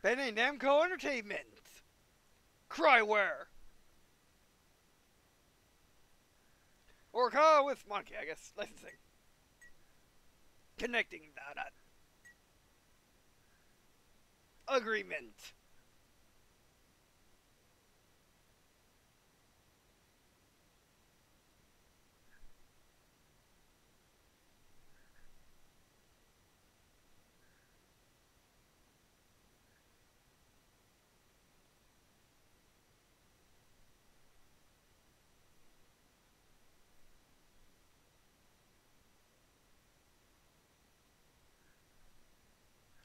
Bandai Namco Entertainment. Cryware. Or with Monkey, I guess. Licensing. Connecting data. Agreement.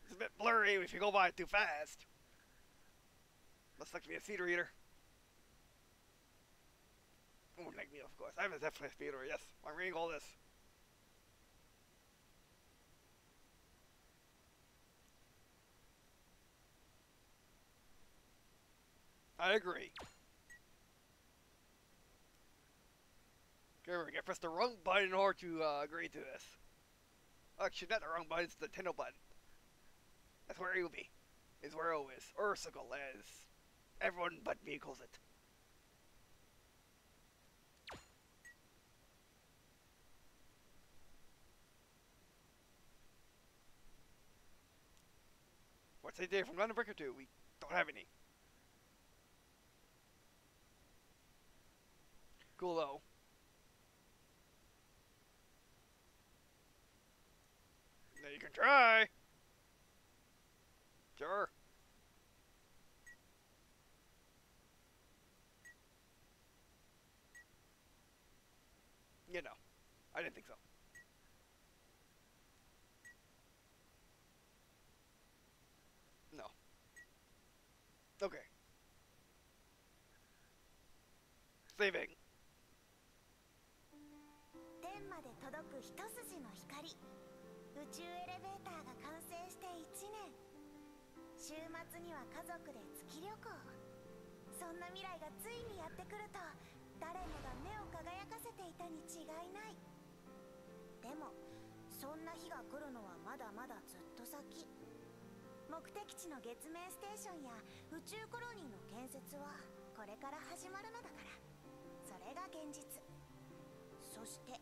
It's a bit blurry if you go by it too fast. Must like to be a theater reader. Oh, like me, of course. I'm definitely a theater, yes. I'm reading all this. I agree. Okay, I pressed the wrong button in order to agree to this. Actually, not the wrong button, it's the Nintendo button. That's where it will be. Is where O is. Ursicle, as everyone but me calls it. What's the idea from Gundam Breaker 2? We don't have any. Cool though. Now you can try. Sure. You know, I didn't think so. No. Okay. Saving. 天まで届く一筋の光。宇宙エレベーターが完成して1年。週末には家族で月旅行。そんな未来がついにやってくると、誰もが目を輝かせていたに違いない。でも、そんな日が来るのはまだまだずっと先。目的地の月面ステーションや宇宙コロニーの建設はこれから始まるのだから。それが現実。そして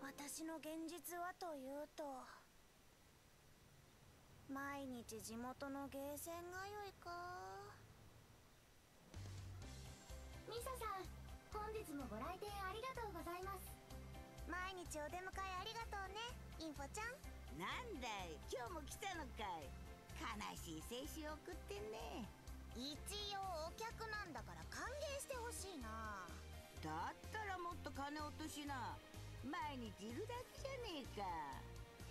私の現実はというと、毎日地元のゲーセン通いか。ミサさん、本日もご来店ありがとうございます。毎日お出迎えありがとうね、インフォちゃん。なんだい、今日も来たのかい。悲しい青春を送ってんね。一応お客なんだから歓迎してほしいな。だったらもっと金落としな。毎日いるだけじゃねえか。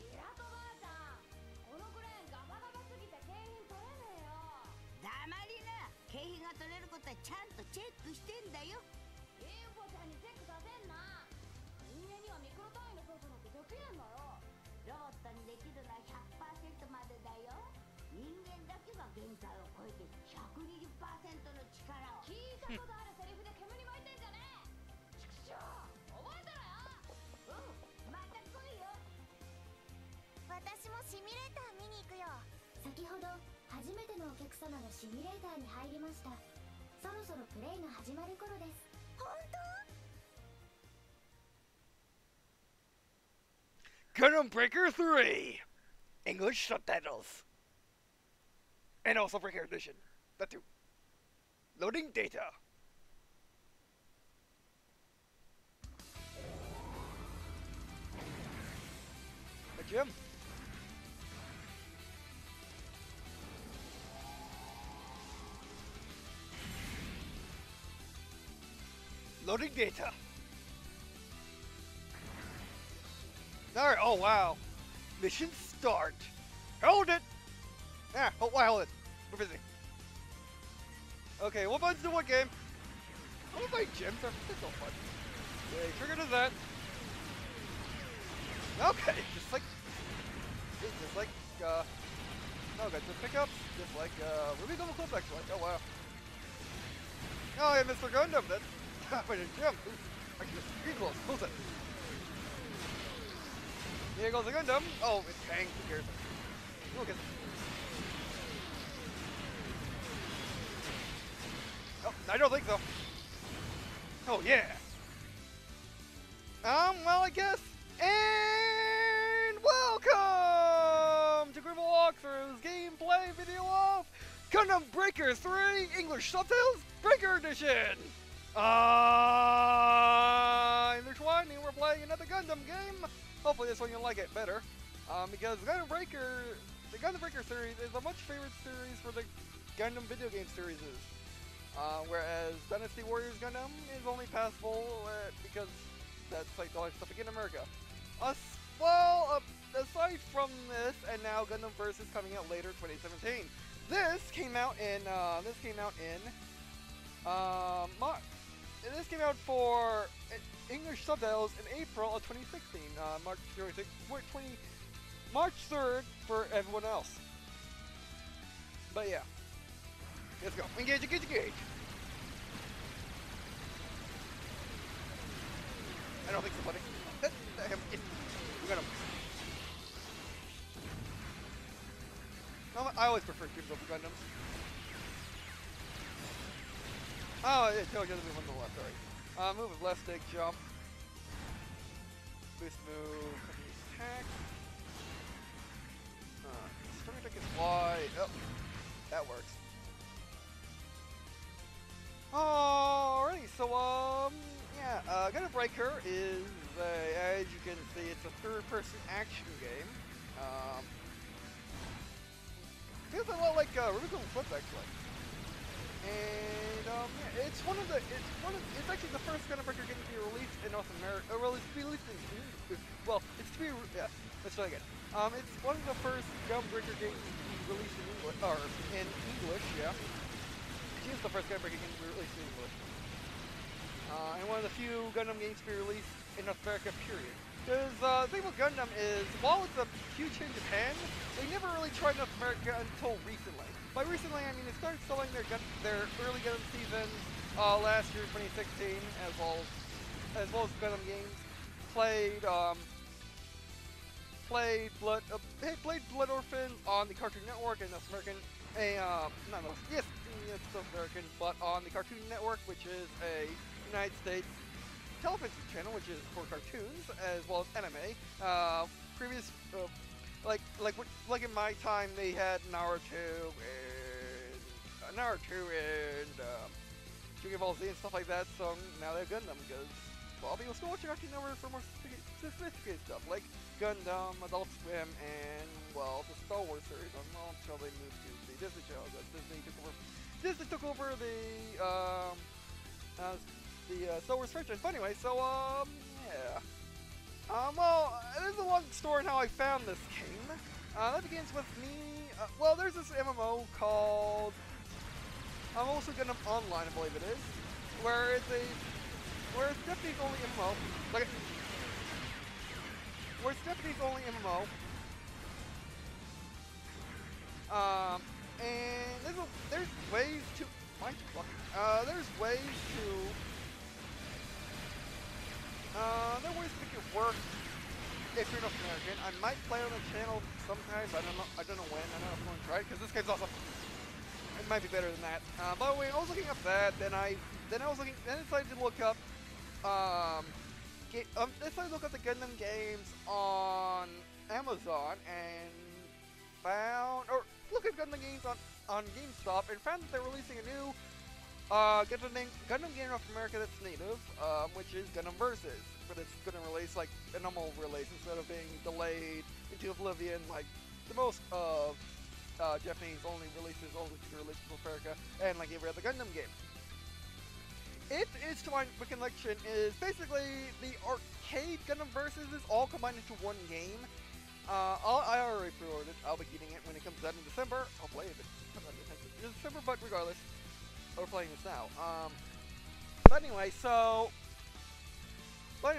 平戸ばあちゃん、このクレーンガバガバすぎて景品取れねえよ。黙りな。景品が取れることはちゃんとチェックしてんだよ。インフォちゃんにチェックさせんな。人間にはミクロ単位の操作なんてできねえんだよ。ロボットにできるのは 100% までだよ。人間だけが限界を超えて 120% の力を。聞いたことあるセリフで煙に巻いてんじゃねえ。ちくしょう、覚えたらよ。また来いよ。私もシミュレーター見に行くよ。先ほど初めてのお客様がシミュレーターに入りました。そろそろプレイが始まる頃です。本当Gundam Breaker 3! English subtitles. And also Breaker Edition. That too. Loading data. Hey, Jim. Loading data. Alright, oh wow. Mission start. Hold it! Ah, oh, why hold it? We're busy. Okay, what buttons do what game? I want to buy gems, that's so fun. Okay, trigger does that. Okay, just like, okay, just pickups, just like, Ruby Double Clip actually. Oh wow. Oh yeah, Mr. Gundam, that's, wait, a gem. Ooh, actually, just green clothes, close it. Here goes the Gundam. Oh, it's bang. Who cares? Who gets it? I don't think so. Oh yeah. Well, I guess. And welcome to Green&Blue Walkthrough's gameplay video of Gundam Breaker 3 English Subtitles Breaker Edition. English one, and we're playing another Gundam game. Hopefully this one you'll like it better. Because Gundam Breaker, the Gundam Breaker series is a much favorite series for the Gundam video game series. Whereas Dynasty Warriors Gundam is only passable because that's like the only stuff we get in America. Aside from this, and now Gundam Versus coming out later, 2017. This came out in March. This came out for English subtitles in April of 2016. March 3rd for everyone else. But yeah, let's go. Engage. I don't think so, buddy. I always prefer cubes over Gundams. Oh, it tells you to move on the left, sorry. Move with left stick, jump. Boost move, attack. String attack is Y. Oh, that works. Alrighty, so, yeah, Gundam Breaker is, as you can see, it's a third-person action game. Feels a lot like Rubicle Flip, actually. And yeah, it's actually the first Gundam Breaker game to be released in North America. Let's try again. It's one of the first Gundam Breaker games to be released in English, yeah. It is the first Gundam Breaker game to be released in English. And one of the few Gundam games to be released in North America, period. Because the thing about Gundam is, while it's a huge hit in Japan, they never really tried North America until recently. By recently, I mean they started selling their early Gundam seasons last year, 2016, as well as Gundam games. Played Blood Orphans on the Cartoon Network and North American. North American, but on the Cartoon Network, which is a United States television channel, which is for cartoons as well as anime. Like in my time, they had Naruto and Dragon Ball Z and stuff like that. So now they have Gundam because well, people still watching Cartoon Network for more sophisticated stuff like Gundam, Adult Swim, and well, the Star Wars series. Until they moved to the Disney Channel, because Disney took over the Star Wars franchise. But anyway, so yeah. Well, there's a long story on how I found this game. That begins with me. Well, there's this MMO called Mobile Suit Gundam Online, I believe it is, where it's Japanese only MMO. Where it's Japanese only MMO. And there's ways to make it work if you're North American. I might play on the channel sometimes. I don't know when. I don't know if I'm going to try it because this game's awesome. It might be better than that. By the way, I was looking up that. Then I decided to look up. Decided to look up the Gundam games on Amazon and look at Gundam games on GameStop and found that they're releasing a new Gundam game in North America that's native, which is Gundam Versus, but it's going to release like a normal release instead of being delayed into oblivion like the most of Japanese only releases only to be released in North America and like every other Gundam game. It is, to my recollection, is basically the arcade Gundam Versus is all combined into one game. I already pre-ordered it. I'll be getting it when it comes out in December. Hopefully, if it comes out in December, but regardless, we're playing this now. But anyway, so I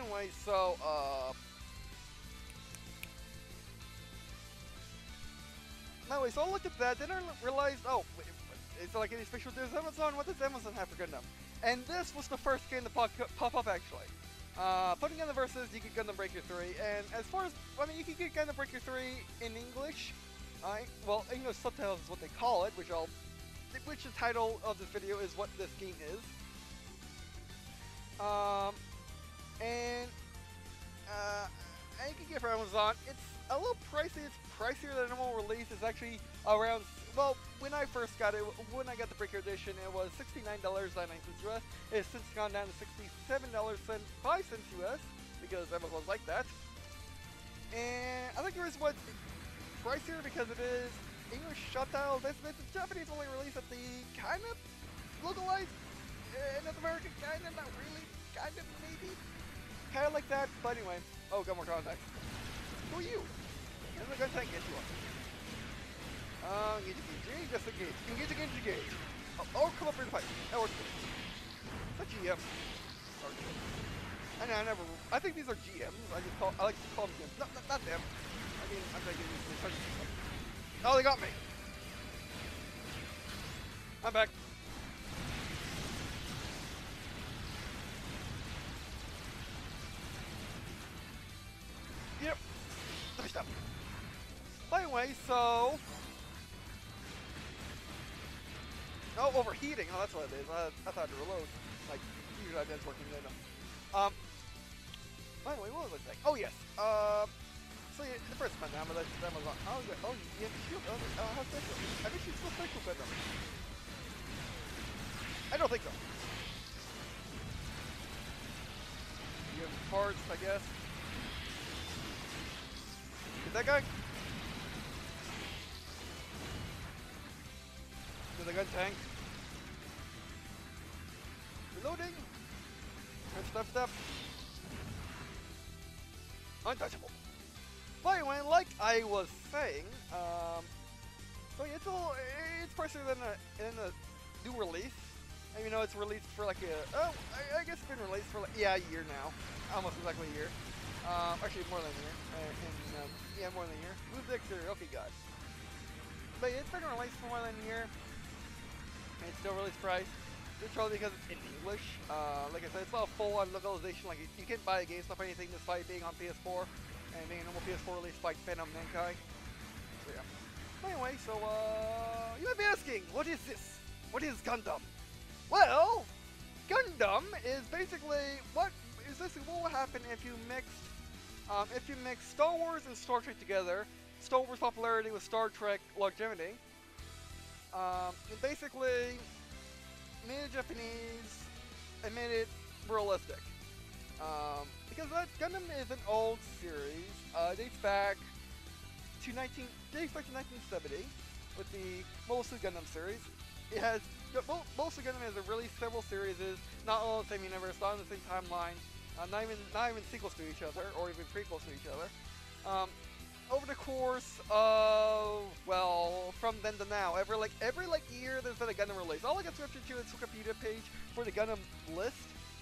looked at that, then I realized, oh, it's like any special deals Amazon. What does Amazon have for Gundam? And this was the first game to pop up actually. Putting in the Versus, you get Gundam Breaker 3, and as far as, you can get Gundam Breaker 3 in English. Well, English subtitles is what they call it, which I'll which the title of this video is what this game is. And you can get it from Amazon. It's a little pricey. It's pricier than a normal release. It's actually around, well, when I first got it, when I got the Breaker Edition, it was $69.99 US. It's since gone down to $67.05 US because Amazon's like that. And I think the reason why it's pricier because it is English subtitle. It's a Japanese only release that the kind of localized North American, kind of, not really, kind of, maybe. Kind of like that, but anyway. Oh, got more context. Who are you? I'm gonna tank get you up. Engage, just engage. Engage. Oh, come up here to fight. That works good. Is that GM? I think these are GMs. I like to call them GMs. Not them. I mean, I'm thinking these. Oh, they got me. I'm back. Yep. Nice stuff. By the way, so... Oh, overheating. Oh, that's what it is. I thought it reload. Like, usually I did working there. By the way, what was I saying? Oh, yes. So yeah, the first Gundam, that was on. Oh, yeah, shield. How's that go? I think she's still special Gundam. I don't think so. You have parts, I guess. Is that guy? Is the gun tank? Reloading. And stuff. Untouchable. By the way, like I was saying, so yeah, it's pricier than a new release. And you know, it's released for like I guess it's been released for like, a year now. Almost exactly a year. Actually more than a year. Yeah, more than a year. Move the exterior, okay guys. But yeah, it's been released for more than a year. And it's still release price. It's probably because it's in English. Like I said, it's not a full-on localization. Like you can't buy a GameStop or anything despite being on PS4 and being a normal PS4 release like Phantom Nankai. So yeah. Anyway, so you might be asking, what is this? What is Gundam? Well, Gundam is basically what will happen if you mix Star Wars and Star Trek together. Star Wars popularity with Star Trek longevity. And basically made it Japanese and made it realistic. Because Gundam is an old series, dates back to 1970 with the Mobile Suit Gundam series. It has Mobile Suit Gundam has released several series, not all in the same universe, not on the same timeline, not even sequels to each other or even prequels to each other. Over the course of, well, from then to now, every year there's been a Gundam release. All I got scripted to is Wikipedia page for the Gundam list,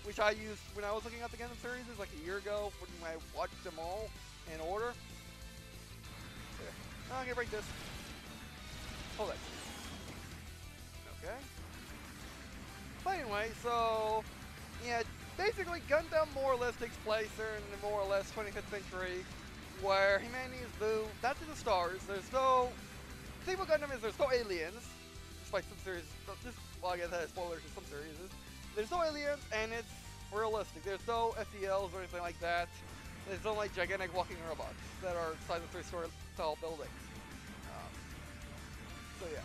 which I used when I was looking at the Gundam series like a year ago when I watched them all in order. Yeah. I'm gonna break this. Hold it. Okay. But anyway, so yeah, basically Gundam more or less takes place in the more or less 25th century, where humanity is moved not to the stars. There's no... The thing about Gundam is there's no aliens, despite some series... Well, I guess that has spoilers in some series. There's no aliens, and it's realistic. There's no FDLs or anything like that. There's no, like, gigantic walking robots that are size of 3-story tall buildings. So, yeah.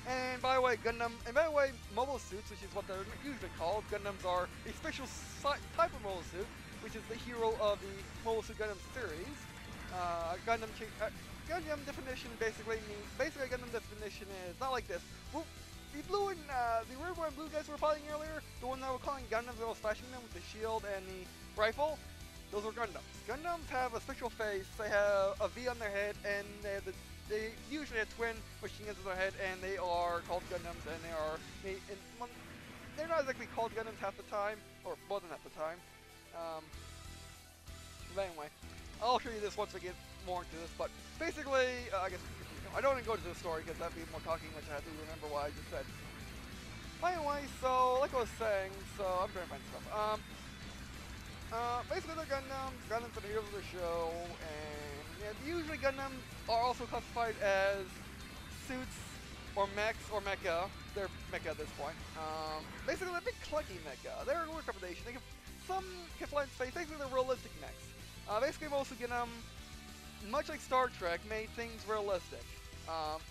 And by the way, Mobile Suits, which is what they're usually called, Gundams are a special type of Mobile Suit, which is the hero of the Mobile Suit Gundam series. Gundam definition basically means, Gundam definition is not like this. Well, the red, white, and blue guys we were fighting earlier, the one that we're calling Gundams, that was flashing them with the shield and the rifle, those were Gundams. Gundams have a special face, they have a V on their head, and they usually have twin machine guns on their head, and they are called Gundams, and they're not exactly called Gundams half the time, or more than half the time. But anyway, I'll show you this once we get more into this, but basically, I guess, I don't want to go to the story because that'd be more talking, which I have to remember what I just said. But anyway, so, like I was saying, so, I'm trying to find stuff. Basically they're Gundams are the heroes of the show, and, yeah, usually Gundams are also classified as suits, or mechs, or mecha, their mecha at this point. Basically, they're big clunky mecha. They're a recommendation. They can fly in space. Basically, they're realistic mechs. Basically, Mobile Suit Gundam, much like Star Trek, made things realistic.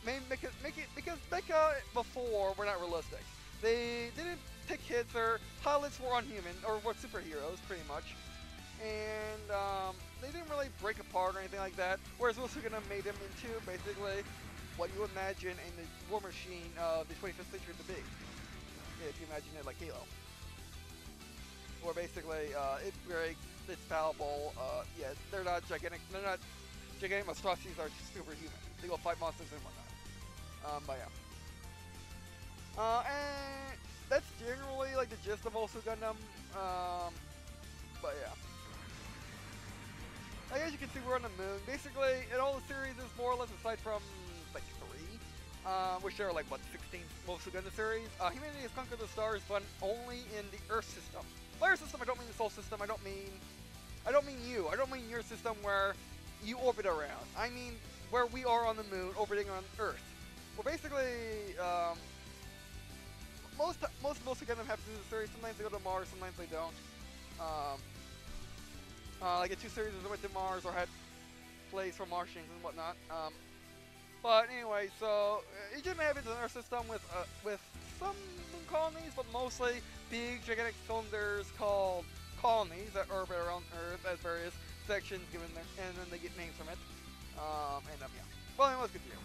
Because mecha before were not realistic. They didn't take hits. Their pilots were unhuman, or were superheroes, pretty much. And they didn't really break apart or anything like that. Whereas Mobile Suit Gundam made them into basically what you would imagine in the war machine of the 25th century to be. Yeah, if you imagine it like Halo. Where basically it breaks, it's fallible. Yeah, they're not gigantic. They're not gigantic monstrosities. Are superhuman. They go fight monsters and whatnot. But yeah. And that's generally like the gist of Mobile Suit Gundam. But yeah. Like, as you can see, we're on the moon. Basically, in all the series, is more or less aside from like 3, which there are like what 16 Mobile Suit Gundam series. Humanity has conquered the stars, but only in the Earth system. By Earth system, I don't mean the Solar System. I don't mean you. I don't mean your system where you orbit around. I mean where we are on the moon, orbiting on Earth. Well, basically, most Mobile Suit Gundam happens in the series. Sometimes they go to Mars, sometimes they don't. Like in 2 series, they went to Mars or had plays for Martians and whatnot. But anyway, so it generally happens in our system with some moon colonies, but mostly big gigantic cylinders called colonies that orbit around Earth as various sections given their, and then they get names from it. Yeah. Well, anyway, let's continue.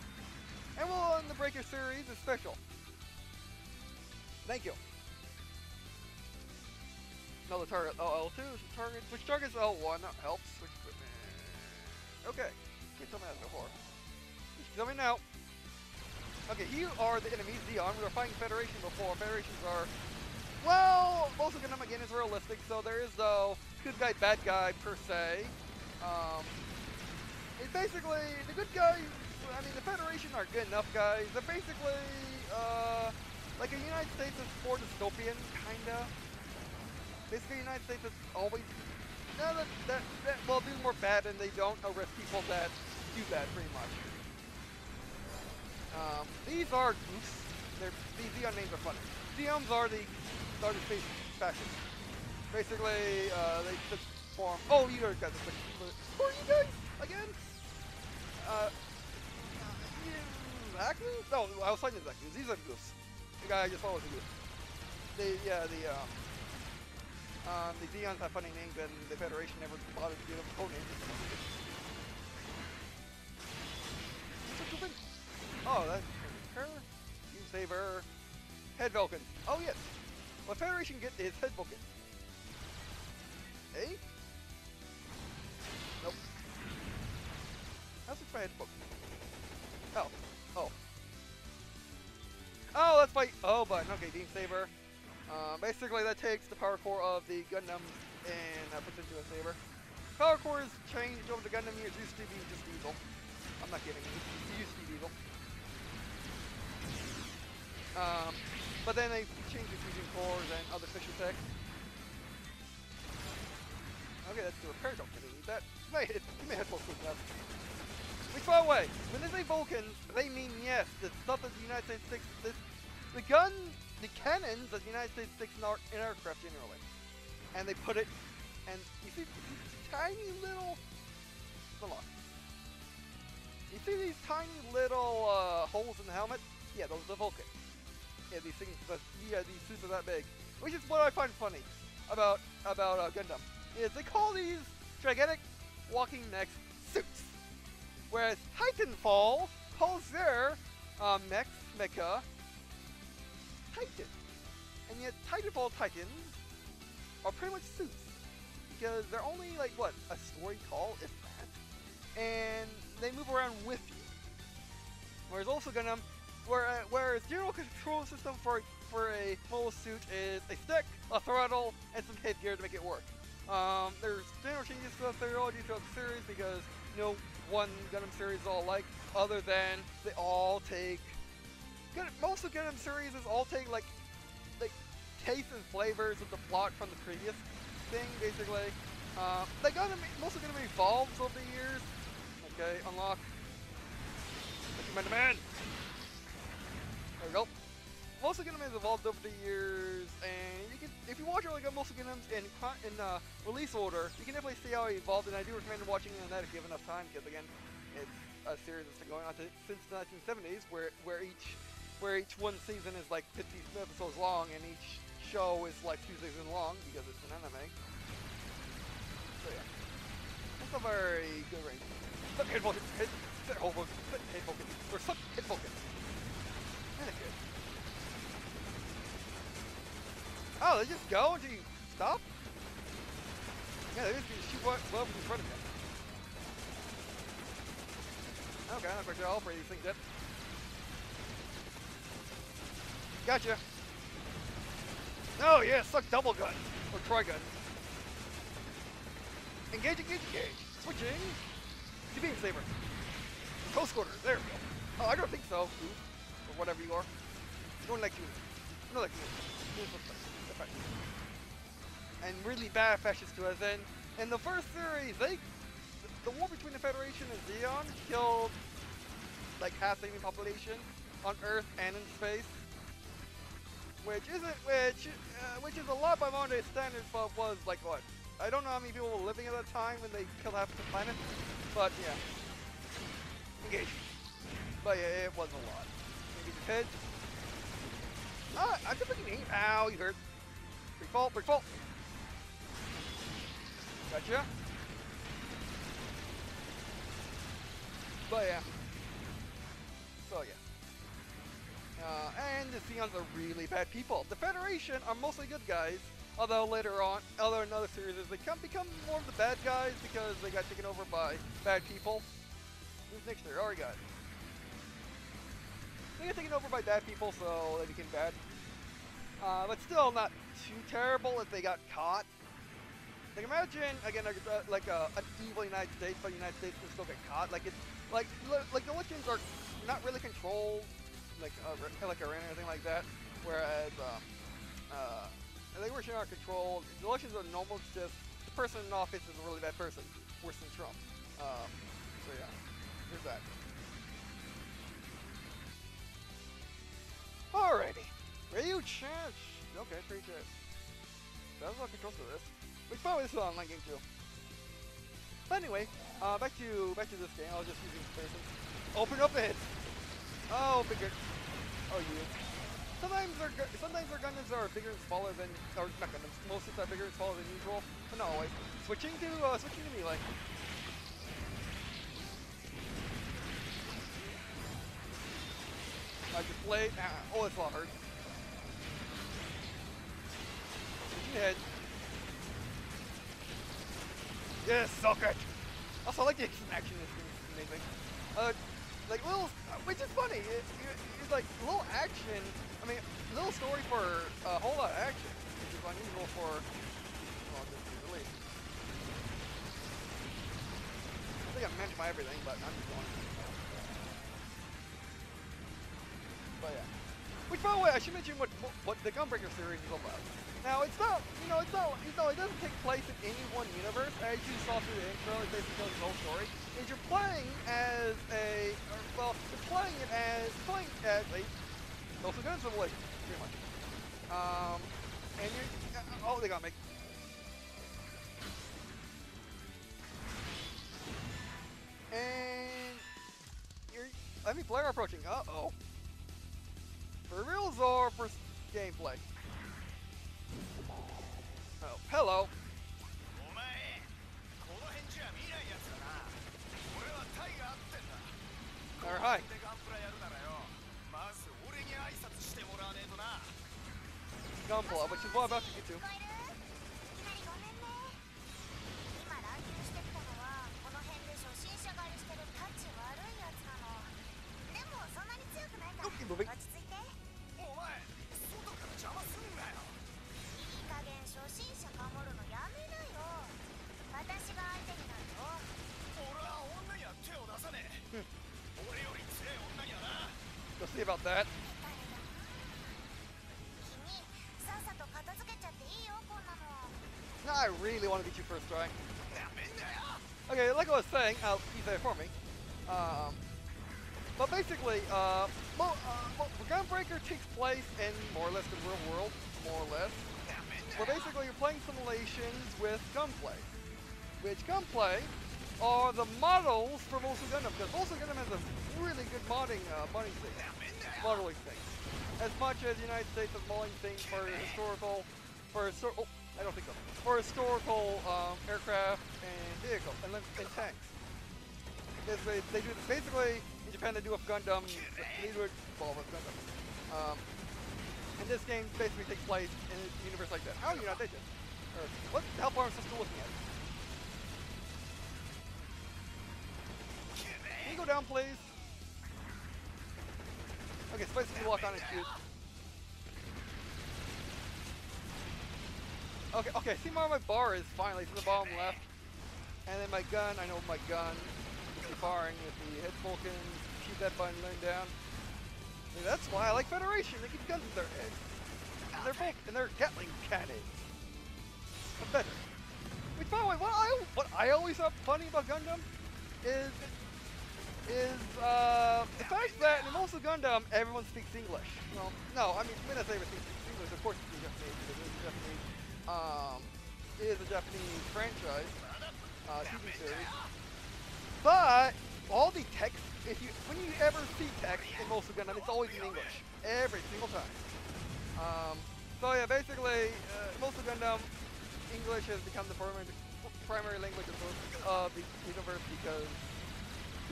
And we'll end the Breaker series is special. Thank you. No, the target L2, switch targets L1, that helps. Switch equipment. Okay, can't tell me that before. Tell me now. Okay, you are the enemies, Zeon. We were fighting Federation before. Federations are, well, Mobile Suit Gundam again is realistic, so there is no good guy, bad guy per se. It's basically the good guys. I mean, the Federation are good enough guys. They're basically like the United States is for dystopian, kinda. Basically, the United States is always well do more bad and they don't arrest people that do bad, pretty much. These are goofs. These Zeon names are funny. Zeons are the space fascists. Basically, they just form. Oh, you guys are who are you guys again? Actors? No, I was fighting the actors. These are the goofs. The guy I just followed the goofs. The Zeons have funny names, and the Federation never bothered to give them code names. Oh, that's her. Saber. Head Vulcan. Oh yes. What Federation get is Head Vulcan. Hey? Nope. How's it my Head Vulcan? Oh. Oh. Oh, let's fight. Oh, button. Okay, Beam Saber. Basically, that takes the power core of the Gundam and puts it into a saber. Power core is changed over to Gundam years. Used to be just diesel. I'm not kidding. It used to be diesel. But then they changed the fusion cores and other special tech. Okay, that's the repair job. Can they need that? You may have full quick enough. Which, by the way, when they say Vulcans, they mean yes. The stuff that the United States sticks. The cannons that the United States sticks in aircraft generally, and they put it, and you see tiny little, hold on. You see these tiny little holes in the helmet? Yeah, those are the Vulcan. Yeah, these things, these suits are that big. Which is what I find funny about Gundam, is they call these gigantic walking mechs suits, whereas Titanfall calls their mecha Titan. And yet Titanfall Titans are pretty much suits, because they're only like what, a story tall, if that, and they move around with you. Whereas also Gundam, whereas general control system for a mobile suit is a stick, a throttle, and some headgear to make it work. There's general changes to the theology throughout the series because no one Gundam series is all alike, other than they all take. Most of Gundam series all take like tastes and flavors of the plot from the previous thing, basically. Most of Gundam evolves over the years. Okay, unlock. Man. There we go. Mobile Suit Gundam has evolved over the years, and you can, if you watch all the Mobile Suit Gundams in release order, you can definitely see how it evolved. And I do recommend watching it on that if you have enough time, because again, it's a series that's been going on since the 1970s, where each one season is like 50 episodes long, and each show is like 2 seasons long because it's an anime. So yeah, that's a very good range. Suck head focus, head focus, head focus, or suck head focus. That is good. Oh, they just go until you stop? Yeah, they just shoot well in front of you. Okay, I'm not quite sure how operate these things yet. Gotcha. Oh yeah, suck double gun. Or tri-gun. Engage, engage, engage. Switching. The beam saber. Coast quarter. There we go. Oh, I don't think so. Or whatever you are. Don't like you. No like you. And really bad fascists to us. And in the first series, the war between the Federation and Zeon killed like half the human population on Earth and in space, which is a lot by modern day standards, but was like what? I don't know how many people were living at that time when they killed half the planet, but yeah. Engage. But yeah, it was a lot. Engage his head. Ah, I'm just looking. Ow, you hurt. Brick fault, brick fault. Gotcha. But yeah. So yeah. And the Zeons are really bad people. The Federation are mostly good guys, although later on, in other series, they become more of the bad guys because they got taken over by bad people. Who's next there? Oh, we got it. They got taken over by bad people, so they became bad. But still not too terrible if they got caught. Like imagine again like an evil United States, but the United States can still get caught. Like it's like the elections are not really controlled like Iran or anything like that. Whereas the elections are controlled. The elections are normal. It's just the person in office is a really bad person, worse than Trump. So yeah, there's that. Alrighty, Ryu Chance. Okay, pretty good. That's not control to this. Which probably this is an online game too. But anyway, back to this game. I was just using person. Open up the head. Oh, bigger. Oh, you. Sometimes their Gundams are bigger and smaller than, or not Gundams. Most of them are bigger and smaller than usual, but not always. Switching to melee. I just played. Oh, this a lot hurt. Switching the head. Yes, suck it! Also, I like the action in this amazing. Like little, which is funny. It's like little action. I mean, little story for a whole lot of action, which is unusual for this release. I think I've mentioned my everything, but I'm just going. But yeah. Which, by the way, I should mention what the Gundam Breaker series is all about. Now, it doesn't take place in any one universe. As you saw through the intro, it basically tells the whole story. And you're playing as playing as a Gundam Gundam Civilization, pretty much. And you're, oh, they got me. And enemy player approaching. Uh-oh. For reals or for gameplay? Oh, hello. Alright. Gunpla, which is what I'm about to get to. Okay, moving. We'll see about that. No, I really want to beat you first try. Okay, like I was saying, you say it for me. But basically, Gundam Breaker takes place in more or less the real world, more or less. Where basically you're playing simulations with Gunpla. Which Gunpla are the models for Mobile Suit Gundam, because Mobile Suit Gundam has a really good modeling thing. As much as the United States has modeling things for historical, I don't think so, for historical aircraft and vehicles and tanks. They do basically in Japan they do with Gundam. They do it with Gundam. And this game basically takes place in a universe like that. How are you not digit? Or what the hell are still looking at? Can you go down, please? Okay, so basically walk on and shoot. Okay, see where my bar is finally. It's in the bottom left. And then my gun, I know my gun. It's firing with the head Vulcan. Shoot that button, learn down. And that's why I like Federation. They keep guns in their heads. And they're Gatling cannons. But better. Which, by the way, what I always thought funny about Gundam is the fact that in most of Gundam everyone speaks English. Well, no, I mean when I say everyone speaks English, of course it's Japanese because it is a Japanese franchise, TV series. But all the text, when you ever see text in most of Gundam, it's always in English every single time. So yeah, basically most of Gundam, English has become the primary language of the universe because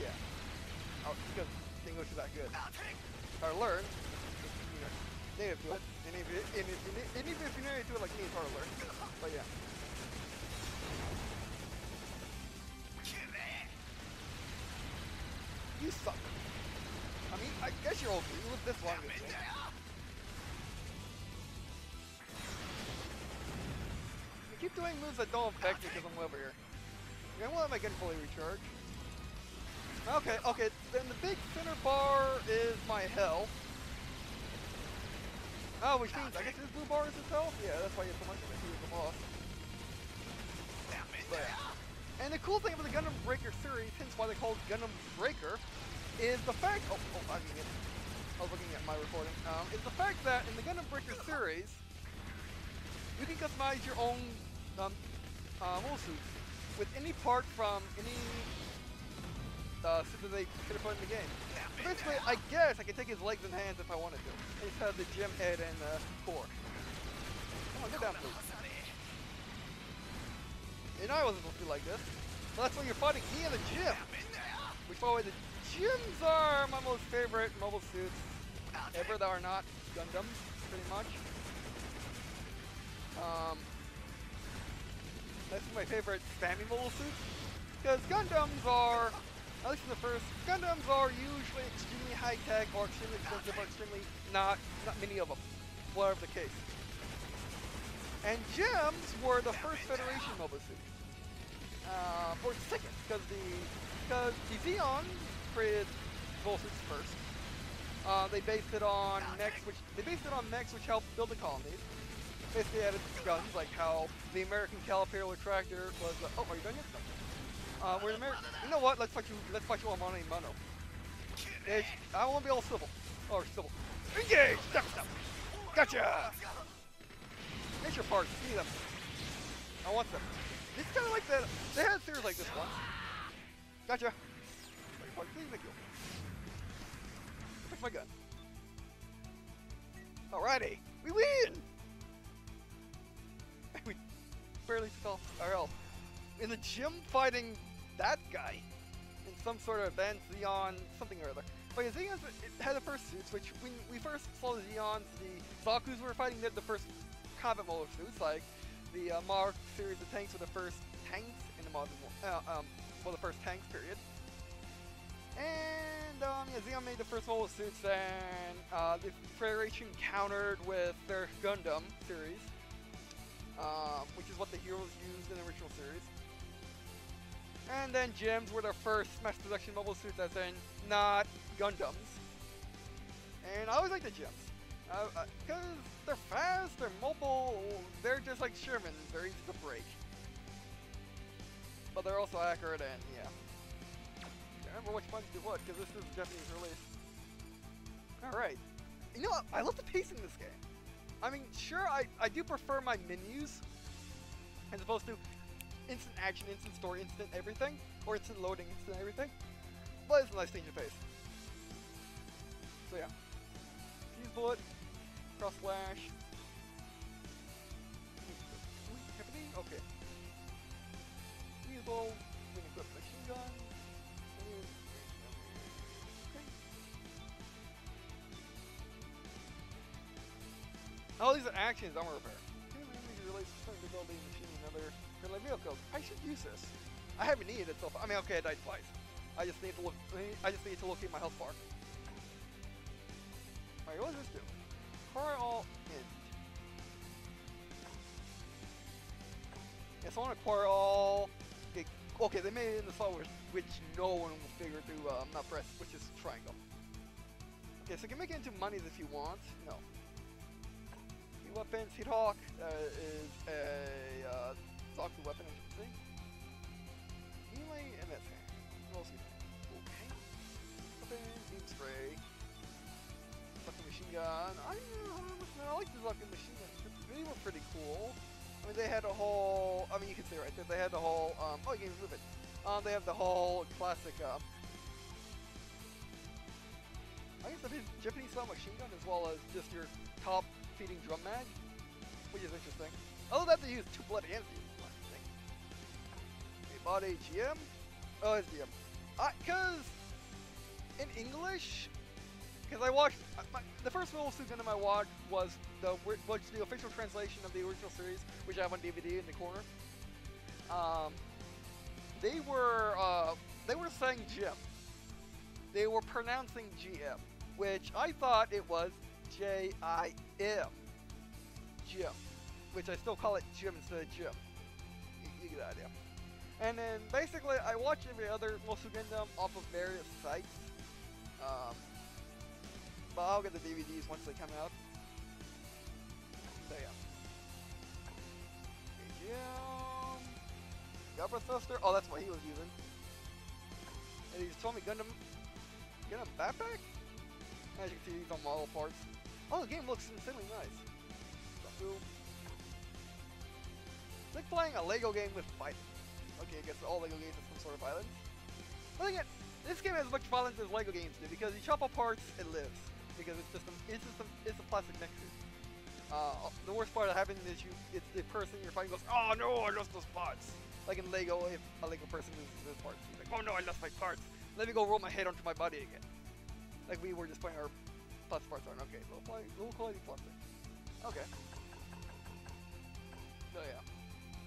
yeah. Because English is that good. Hard to learn. You know, native to it. And even if you're native to it like me, it's hard to learn. But yeah. You suck. I mean, I guess you're okay. You live this long as me. You keep doing moves that don't affect me because I'm over here. I won't let my gun fully recharge. Okay, then the big center bar is my health. Oh, which means, I guess this blue bar is his health? Yeah, that's why you have so much of it, he was the boss. But, yeah. And the cool thing about the Gundam Breaker series, hence why they call it Gundam Breaker, is the fact, I was looking at my recording, is the fact that in the Gundam Breaker series, you can customize your own mobile suits with any part from any suit that they could have put in the game. So basically, I guess I could take his legs and hands if I wanted to. I just have the gym head and core. Come on, get down, please. You know I wasn't supposed to be like this. Well, that's why you're fighting me in the gym. Which, by the way, the gyms are my most favorite mobile suits ever that are not Gundams, pretty much. That's my favorite spammy mobile suits. Because Gundams are, at least in the first, Gundams are usually extremely high-tech or extremely expensive or extremely not many of them, whatever the case. And Gems were the first Federation mobile suit. Or second, because the Zeon created mobile suits first. They based it on mechs, which helped build the colonies. Basically added guns, like how the American Caliper tractor was. Oh, are you done yet? We're in America. You know what? Let's fight you on mono. I won't be all civil. Or civil. Engage! Stop! Gotcha! Get your parts. Give me them. I want them. It's kind of like that. They had series like this one. Gotcha. Please, thank you. Fix my gun. Alrighty. We win! We barely took off our health. In the gym fighting that guy in some sort of event, Zeon, something or other. But yeah, Zeons had the first suits, which when we first saw the Zeons, the Zakus were fighting the first combat mode suits, like the Mark series of tanks were the first tanks in the modern well, the first tanks period. And yeah, Zeon made the first mobile suits, and the Federation countered with their Gundam series, which is what the heroes used in the original series. And then Gems were their first mass production mobile suits, as in not Gundams. And I always like the Gems, because they're fast, they're mobile, they're just like Sherman, they're easy to break. But they're also accurate and yeah. remember which buttons do what, because this is a Japanese release. Alright. You know what? I love the pace in this game. I mean, sure, I do prefer my menus as opposed to instant action, instant story, instant everything, or instant loading, instant everything. But it's a nice change of pace. So yeah. Fuse bullet, cross slash. Okay. Fuse bullet, then equip machine gun. Okay. All these are actions, armor repair. Release building machine another friendly vehicle. I should use this. I haven't needed it so far. I mean, okay, I died twice. I just need to look. I just need to locate my health bar. Alright, what does this do? Car all in. Yeah, so I want to acquire all. Okay, they made it in the software, which no one will figure to not press, which is triangle. Okay, so you can make it into monies if you want. No. Weapons, Heat Hawk is a Zaku weapon, as you can see. Melee and that's hand. Okay. Weapon, beam spray. Zaku machine gun. I like the Zaku machine gun. They were pretty cool. I mean, they had a whole. I mean, you can see right there. They had the whole. Oh, you can move it. They have the whole classic. I guess the Japanese style machine gun, as well as just your top feeding drum mag, which is interesting. Other than that, they use two bloody ends. Okay, body GM. Oh, it's GM. Cause in English, because I watched the first Mobile Suit Gundam I watched was the official translation of the original series, which I have on DVD in the corner. They were saying GM. They were pronouncing GM, which I thought it was J-I-M. Jim. Which I still call it Jim instead of Jim. You get the idea. And then basically I watch every other Mobile Suit Gundam off of various sites. But I'll get the DVDs once they come out. So yeah. Jim. Gundam Thruster. Oh, that's what he was using. And he just told me Gundam backpack? As you can see, these are model parts. Oh, the game looks insanely nice. It's like playing a Lego game with violence. Okay, I guess all Lego games have some sort of violence. But again, this game has as much violence as Lego games do because you chop up parts, it lives. Because it's a plastic mixture. The worst part of having is it's the person you're fighting goes, oh no, I lost those parts. Like in Lego, if a Lego person loses his parts, he's like, oh no, I lost my parts. Let me go roll my head onto my body again. Like we were just playing our plastic parts on. Okay, low quality plastic. Okay. So yeah.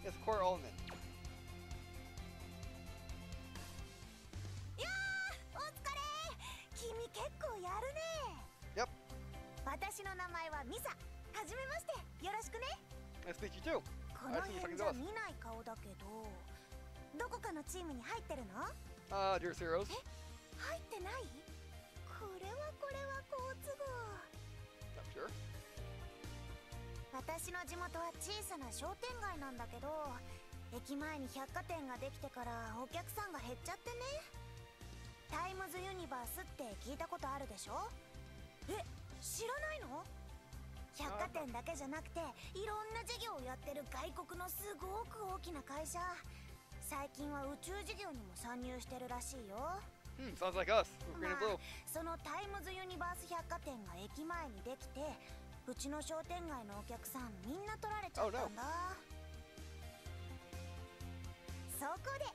It's core all in it. やー、お疲れ。君結構やるね。Yep. 私の名前はミサ。はじめまして。よろしくね。Nice to meet you too. この辺じゃ見ない顔だけど、どこかのチームに入ってるの？Dear Heroes. え、入ってない？これは好都合。Not sure. 私の地元は小さな商店街なんだけど、駅前に百貨店ができてからお客さんが減っちゃってね。タイムズユニバースって聞いたことあるでしょ？え、知らないの？百貨店だけじゃなくていろんな事業をやってる外国のすごく大きな会社。最近は宇宙事業にも参入してるらしいよ。Sounds like us. Green and Blue. そのタイムズユニバース百貨店が駅前にできて、うちの商店街のお客さんみんな取られちゃったんだ。そこで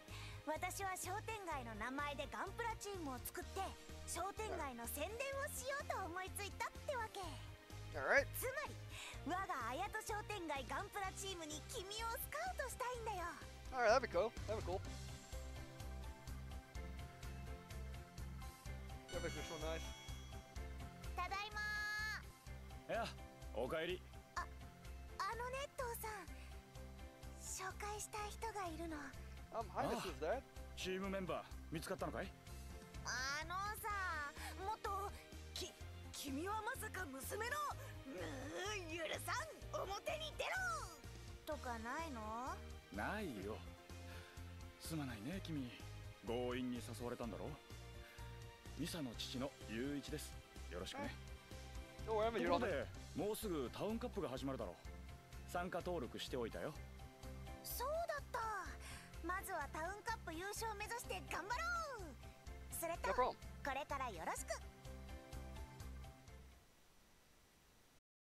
私は商店街の名前でガンプラチームを作って商店街の宣伝をしようと思いついたってわけ。Alright. つまり我が綾戸商店街ガンプラチームに君をスカウトしたいんだよ。Alright, that'd be cool. That'd be cool. That makes me so nice. ただいまー。いや、おかえり。あのね、父さん。紹介したい人がいるの。Hi, this is Dad. チームメンバー見つかったのかい？さ、もっと君はまさか娘のゆるさん表に出ろとかないの？ないよ。すまないね君。強引に誘われたんだろ？ミサの父の雄一です。よろしくね。Don't worry, I'm と a ころ hero. でもうすぐタウンカップが始まるだろう。参加登録しておいたよ。そうだった。まずはタウンカップ優勝目指して頑張ろう。それと No problem. これからよろしく。